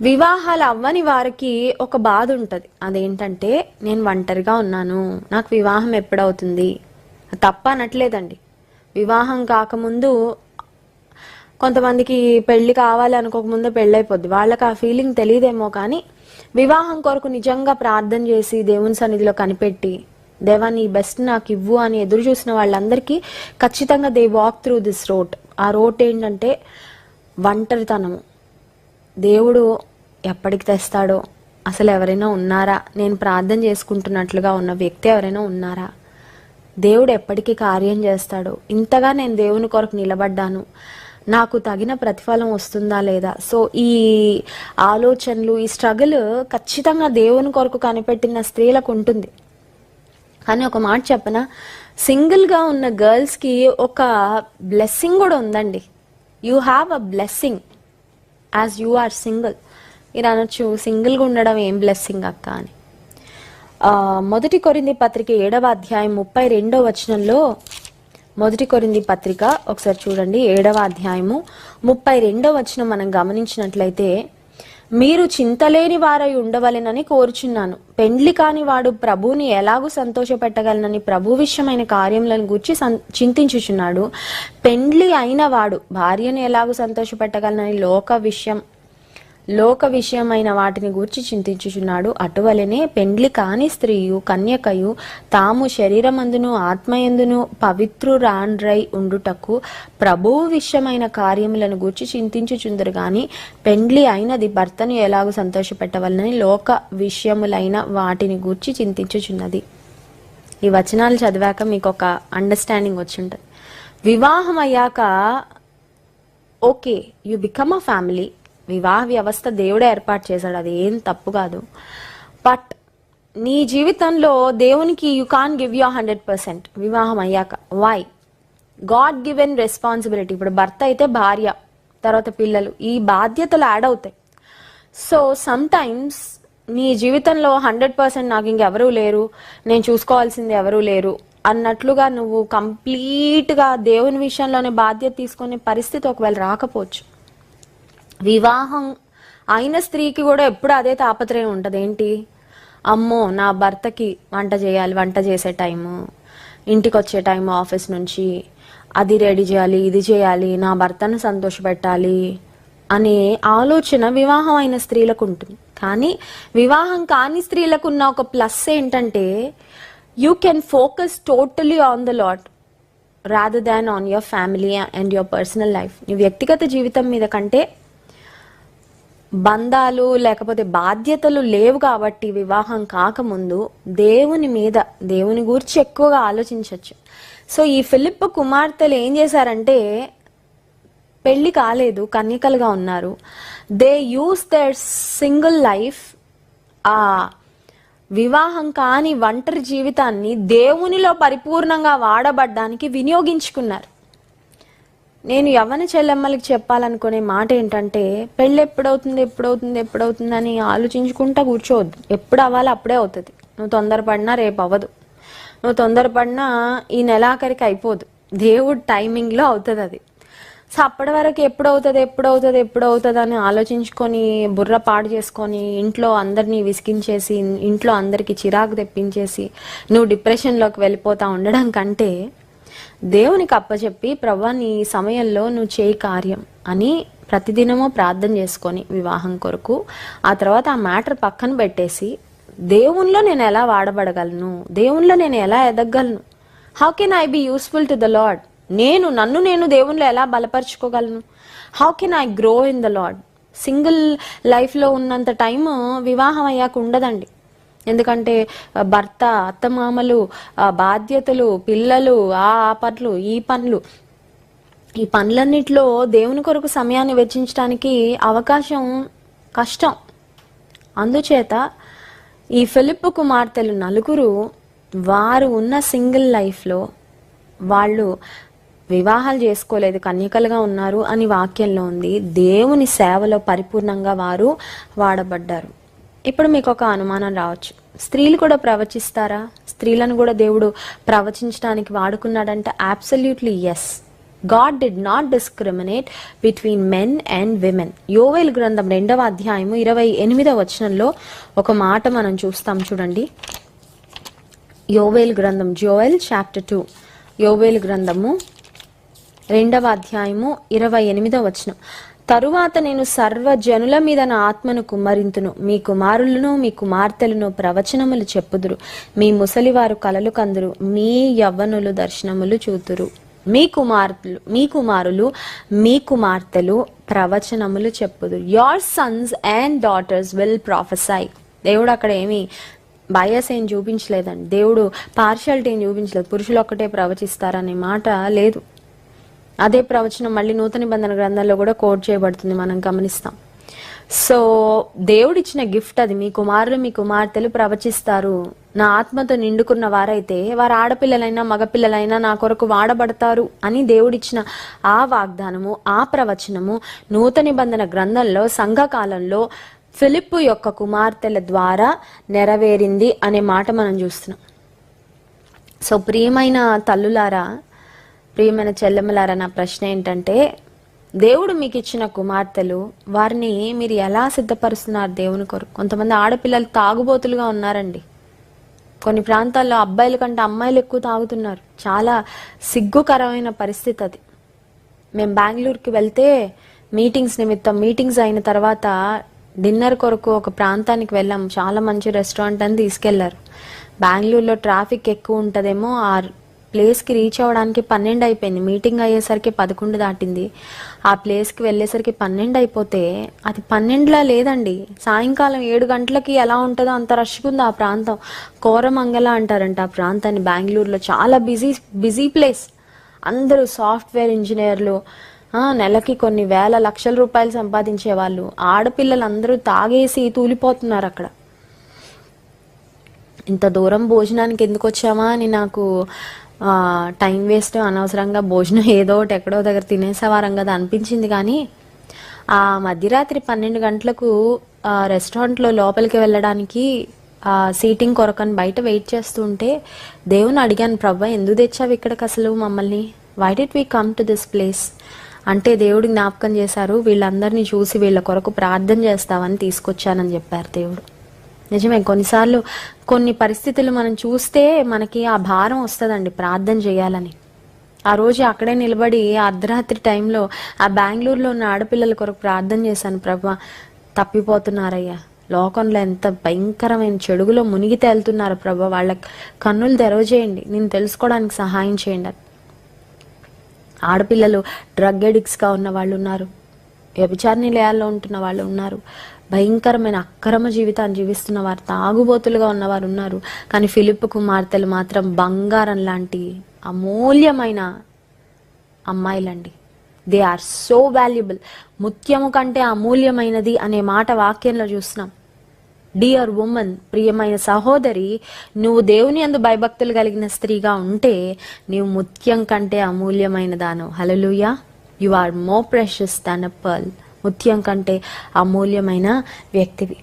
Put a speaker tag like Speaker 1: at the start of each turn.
Speaker 1: వివాహాలు అవ్వని వారికి ఒక బాధ ఉంటుంది. అదేంటంటే, నేను ఒంటరిగా ఉన్నాను, నాకు వివాహం ఎప్పుడవుతుంది. తప్ప అనట్లేదండి. వివాహం కాకముందు కొంతమందికి పెళ్లి కావాలి అనుకోకముందే పెళ్ళైపోద్ది. వాళ్ళకి ఆ ఫీలింగ్ తెలియదేమో, కానీ వివాహం కొరకు నిజంగా ప్రార్థన చేసి దేవుని సన్నిధిలో కనిపెట్టి, దేవా నీ బెస్ట్ నాకు ఇవ్వు అని ఎదురు చూసిన వాళ్ళందరికీ ఖచ్చితంగా they walk through this road. ఆ రోడ్ ఏంటంటే ఒంటరితనము. దేవుడు ఎప్పటికి తెస్తాడో, అసలు ఎవరైనా ఉన్నారా, నేను ప్రార్థన చేసుకుంటున్నట్లుగా ఉన్న వ్యక్తి ఎవరైనా ఉన్నారా, దేవుడు ఎప్పటికీ కార్యం చేస్తాడో, ఇంతగా నేను దేవుని కొరకు నిలబడ్డాను, నాకు తగిన ప్రతిఫలం వస్తుందా లేదా. సో ఈ ఆలోచనలు, ఈ స్ట్రగుల్ ఖచ్చితంగా దేవుని కొరకు కనిపెట్టిన స్త్రీలకు ఉంటుంది. కానీ ఒక మాట చెప్పనా, సింగిల్గా ఉన్న గర్ల్స్కి ఒక బ్లెస్సింగ్ కూడా ఉందండి. You have a blessing as you are single. మీరు అనొచ్చు, సింగిల్గా ఉండడం ఏం బ్లెస్సింగ్ అక్క అని. 1 కొరింథీ పత్రిక 7వ అధ్యాయం 32వ వచనంలో, 1 కొరింథీ పత్రిక ఒకసారి చూడండి, 7వ అధ్యాయము 32వ వచనం మనం గమనించినట్లయితే, మీరు చింతలేని వారై ఉండవలెనని కోరుచున్నాను. పెండ్లి కాని వాడు ప్రభువుని ఎలాగూ సంతోషపెట్టగలనని ప్రభు విషయమైన కార్యములను గూర్చి చింతించుచున్నాడు. పెండ్లి అయిన వాడు భార్యను ఎలాగూ సంతోషపెట్టగలనని లోక విషయమైన వాటిని గూర్చి చింతించుచున్నాడు. అటువలనే పెండ్లి కాని స్త్రీయు కన్యకయు తాము శరీరమందును ఆత్మయందును పవిత్రురాండ్రై ఉండుటకు ప్రభువు విషయమైన కార్యములను గూర్చి చింతించుచుందరు గాని, పెండ్లి అయినది భర్తను ఎలాగూ సంతోషపెట్టవలనని లోక విషయములైన వాటిని గూర్చి చింతించుచున్నది. ఈ వచనాలు చదివాక మీకు ఒక అండర్స్టాండింగ్ వచ్చుంటది. వివాహం అయ్యాక okay, you become a family. వివాహ వ్యవస్థ దేవుడే ఏర్పాటు చేశాడు, అది ఏం తప్పు కాదు. బట్ నీ జీవితంలో దేవునికి యూ కాన్ గివ్ యూ 100% వివాహం అయ్యాక. వై? God given responsibility. ఇప్పుడు భర్త అయితే భార్య, తర్వాత పిల్లలు, ఈ బాధ్యతలు యాడ్ అవుతాయి. సో సమ్ టైమ్స్ నీ జీవితంలో 100% నాకు ఇంకెవరూ లేరు, నేను చూసుకోవాల్సింది ఎవరూ లేరు అన్నట్లుగా నువ్వు కంప్లీట్గా దేవుని విషయంలోనే బాధ్యత తీసుకునే పరిస్థితి ఒకవేళ రాకపోవచ్చు. వివాహం అయిన స్త్రీకి కూడా ఎప్పుడు అదే తాపత్రయం ఉంటుంది. ఏంటి, అమ్మో నా భర్తకి వంట చేయాలి, వంట చేసే టైము, ఇంటికి వచ్చే టైము ఆఫీస్ నుంచి, అది రెడీ చేయాలి, ఇది చేయాలి, నా భర్తను సంతోషపెట్టాలి అనే ఆలోచన వివాహం అయిన స్త్రీలకు ఉంటుంది. కానీ వివాహం కాని స్త్రీలకు ఉన్న ఒక ప్లస్ ఏంటంటే, you can focus totally on the lord rather than on your family and your personal life. నీ వ్యక్తిగత జీవితం మీద కంటే బంధాలు లేకపోతే బాధ్యతలు లేవు కాబట్టి వివాహం కాకముందు దేవుని మీద, దేవుని గురించి ఎక్కువగా ఆలోచించవచ్చు. సో ఈ ఫిలిప్పు కుమార్తెలు ఏం చేశారంటే, పెళ్లి కాలేదు, కన్యకలుగా ఉన్నారు. They use their single life, ఆ వివాహం కాని ఒంటరి జీవితాన్ని దేవునిలో పరిపూర్ణంగా వాడబడ్డానికి వినియోగించుకున్నారు. నేను యవ్వన చెల్లెమ్మలకి చెప్పాలనుకునే మాట ఏంటంటే, పెళ్ళి ఎప్పుడవుతుంది అని ఆలోచించుకుంటా కూర్చోవద్దు. ఎప్పుడు అవ్వాలి అప్పుడే అవుతుంది. నువ్వు తొందరపడినా రేపు అవ్వదు, నువ్వు తొందరపడినా ఈ నెలాఖరికి అయిపోదు. దేవుడు టైమింగ్లో అవుతుంది అది. సో అప్పటి వరకు ఎప్పుడవుతుంది అని ఆలోచించుకొని బుర్ర పాడు చేసుకొని ఇంట్లో అందరినీ విసిగించేసి, ఇంట్లో అందరికీ చిరాకు తెప్పించేసి నువ్వు డిప్రెషన్లోకి వెళ్ళిపోతా ఉండడం కంటే, దేవునికి అప్పచెప్పి ప్రభువా నీ సమయంలో నువ్వు చేయి కార్యం అని ప్రతిదినము ప్రార్థన చేసుకొని వివాహం కొరకు, ఆ తర్వాత ఆ మ్యాటర్ పక్కన పెట్టేసి దేవునిలో నేను ఎలా వాడబడగలను, దేవునిలో నేను ఎలా ఎదగలను, how can I be useful to the Lord, నన్ను నేను దేవునిలో ఎలా బలపరుచుకోగలను, how can I grow in the Lord. Single లైఫ్లో ఉన్నంత టైము వివాహం అయ్యాక ఉండదండి. ఎందుకంటే భర్త, అత్తమామలు, బాధ్యతలు, పిల్లలు, ఆ పనులు, ఈ పనులు, ఈ పనులన్నిట్లో దేవుని కొరకు సమయాన్ని వెచ్చించడానికి అవకాశం కష్టం. అందుచేత ఈ ఫిలిప్పు కుమార్తెలు నలుగురు, వారు ఉన్న సింగిల్ లైఫ్లో వాళ్ళు వివాహాలు చేసుకోలేదు, కన్యకలుగా ఉన్నారు అని వాక్యంలో ఉంది. దేవుని సేవలో పరిపూర్ణంగా వారు వాడబడ్డారు. ఇప్పుడు మీకు ఒక అనుమానం రావచ్చు, స్త్రీలు కూడా ప్రవచిస్తారా? స్త్రీలను కూడా దేవుడు ప్రవచించడానికి వాడుకున్నాడంటే absolutely yes. God did not discriminate between men and women. యోవేల్ గ్రంథం 2వ అధ్యాయము 28వ వచనంలో ఒక మాట మనం చూస్తాం చూడండి. యోవేల్ గ్రంథం, జోయల్ చాప్టర్ 2, యోవేల్ గ్రంథము 2వ అధ్యాయము 28వ వచనం. తరువాత నేను సర్వజనుల మీద నా ఆత్మను కుమ్మరింతును, మీ కుమారులను మీ కుమార్తెలను ప్రవచనములు చెప్పుదురు, మీ ముసలివారు కలలు కందురు, మీ యవ్వనులు దర్శనములు చూతురు, మీ కుమారులు మీ కుమార్తెలు ప్రవచనములు చెప్పుదురు. Your sons and daughters will prophesy. దేవుడు అక్కడ ఏమి బయాస్ ఏం చూపించలేదండి, దేవుడు పార్షాలిటీ ఏం చూపించలేదు. పురుషులు ఒక్కటే ప్రవచిస్తారనే మాట లేదు. అదే ప్రవచనం మళ్ళీ నూతన నిబంధన గ్రంథంలో కూడా కోట్ చేయబడుతుంది, మనం గమనిస్తాం. సో దేవుడిచ్చిన గిఫ్ట్ అది. మీ కుమారులు మీ కుమార్తెలు ప్రవచిస్తారు. నా ఆత్మతో నిండుకున్న వారైతే వారు ఆడపిల్లలైనా మగపిల్లలైనా నా కొరకు వాడబడతారు అని దేవుడిచ్చిన ఆ వాగ్దానము, ఆ ప్రవచనము నూతన నిబంధన గ్రంథంలో సంఘకాలంలో ఫిలిప్పు యొక్క కుమార్తెల ద్వారా నెరవేరింది అనే మాట మనం చూస్తున్నాం. సో ప్రియమైన తల్లులారా, ప్రియమైన చెల్లెమ్మలారా, నా ప్రశ్న ఏంటంటే, దేవుడు మీకు ఇచ్చిన కుమార్తెలు, వారిని మీరు ఎలా సిద్ధపరుస్తున్నారు దేవుని కొరకు? కొంతమంది ఆడపిల్లలు తాగుబోతులుగా ఉన్నారండి. కొన్ని ప్రాంతాల్లో అబ్బాయిల కంటే అమ్మాయిలు ఎక్కువ తాగుతున్నారు. చాలా సిగ్గుకరమైన పరిస్థితి అది. మేము బెంగళూరుకి వెళ్తే మీటింగ్స్ నిమిత్తం, మీటింగ్స్ అయిన తర్వాత డిన్నర్ కొరకు ఒక ప్రాంతానికి వెళ్ళాం. చాలా మంచి రెస్టారెంట్ అని తీసుకెళ్లారు. బెంగళూరులో ట్రాఫిక్ ఎక్కువ ఉంటుందేమో, ఆ ప్లేస్కి రీచ్ అవ్వడానికి 12 అయిపోయింది. మీటింగ్ అయ్యేసరికి 11 దాటింది. ఆ ప్లేస్కి వెళ్ళేసరికి 12 అయిపోతే అది 12లా లేదండి. సాయంకాలం 7 గంటలకి ఎలా ఉంటుందో అంత రష్గా ఉంది ఆ ప్రాంతం. కోరమంగళ అంటారంట ఆ ప్రాంతాన్ని. బెంగళూరులో చాలా బిజీ ప్లేస్. అందరూ సాఫ్ట్వేర్ ఇంజనీర్లు, నెలకి కొన్ని వేల లక్షల రూపాయలు సంపాదించే వాళ్ళు, ఆడపిల్లలు అందరూ తాగేసి తూలిపోతున్నారు అక్కడ. ఇంత దూరం భోజనానికి ఎందుకు వచ్చామా అని నాకు టైం వేస్ట్, అనవసరంగా భోజనం ఏదో ఒకటి ఎక్కడో దగ్గర తినేసేవారం కదా అనిపించింది. కానీ ఆ మధ్యరాత్రి 12 గంటలకు రెస్టారెంట్లో లోపలికి వెళ్ళడానికి సీటింగ్ కొరకని బయట వెయిట్ చేస్తూ ఉంటే దేవుని అడిగాను, ప్రభా ఎందుకు తెచ్చావు ఇక్కడికి అసలు మమ్మల్ని? Why did we come to this place అంటే దేవుడు జ్ఞాపకం చేశారు, వీళ్ళందరినీ చూసి వీళ్ళ కొరకు ప్రార్థన చేస్తావని తీసుకొచ్చానని చెప్పారు దేవుడు. నిజమే, కొన్నిసార్లు కొన్ని పరిస్థితులు మనం చూస్తే మనకి ఆ భారం వస్తుందండి ప్రార్థన చేయాలని. ఆ రోజు అక్కడే నిలబడి అర్ధరాత్రి టైంలో ఆ బెంగళూరులో ఉన్న ఆడపిల్లల కొరకు ప్రార్థన చేశాను, ప్రభా తప్పిపోతున్నారయ్యా, లోకంలో ఎంత భయంకరమైన చెడుగులో మునిగి తేలుతున్నారు ప్రభా, వాళ్ళ కన్నులు తెరవజేయండి, నేను తెలుసుకోవడానికి సహాయం చేయండి. ఆడపిల్లలు డ్రగ్ ఎడిక్ట్స్గా ఉన్న వాళ్ళు ఉన్నారు, వ్యభిచార నిలయాల్లో ఉంటున్న వాళ్ళు ఉన్నారు, భయంకరమైన అక్రమ జీవితాన్ని జీవిస్తున్న వారు, తాగుబోతులుగా ఉన్నవారు ఉన్నారు. కానీ ఫిలిప్పు కుమార్తెలు మాత్రం బంగారం లాంటి అమూల్యమైన అమ్మాయిలండి. They are so valuable. ముత్యము కంటే అమూల్యమైనది అనే మాట వాక్యంలో చూస్తున్నాం. డియర్ ఉమెన్, ప్రియమైన సహోదరి, నువ్వు దేవుని యందు భయభక్తులు కలిగిన స్త్రీగా ఉంటే నీవు ముత్యం కంటే అమూల్యమైన దానవు. హల్లెలూయా. You are more precious than a pearl. ముత్యం కంటే అమూల్యమైన వ్యక్తివి.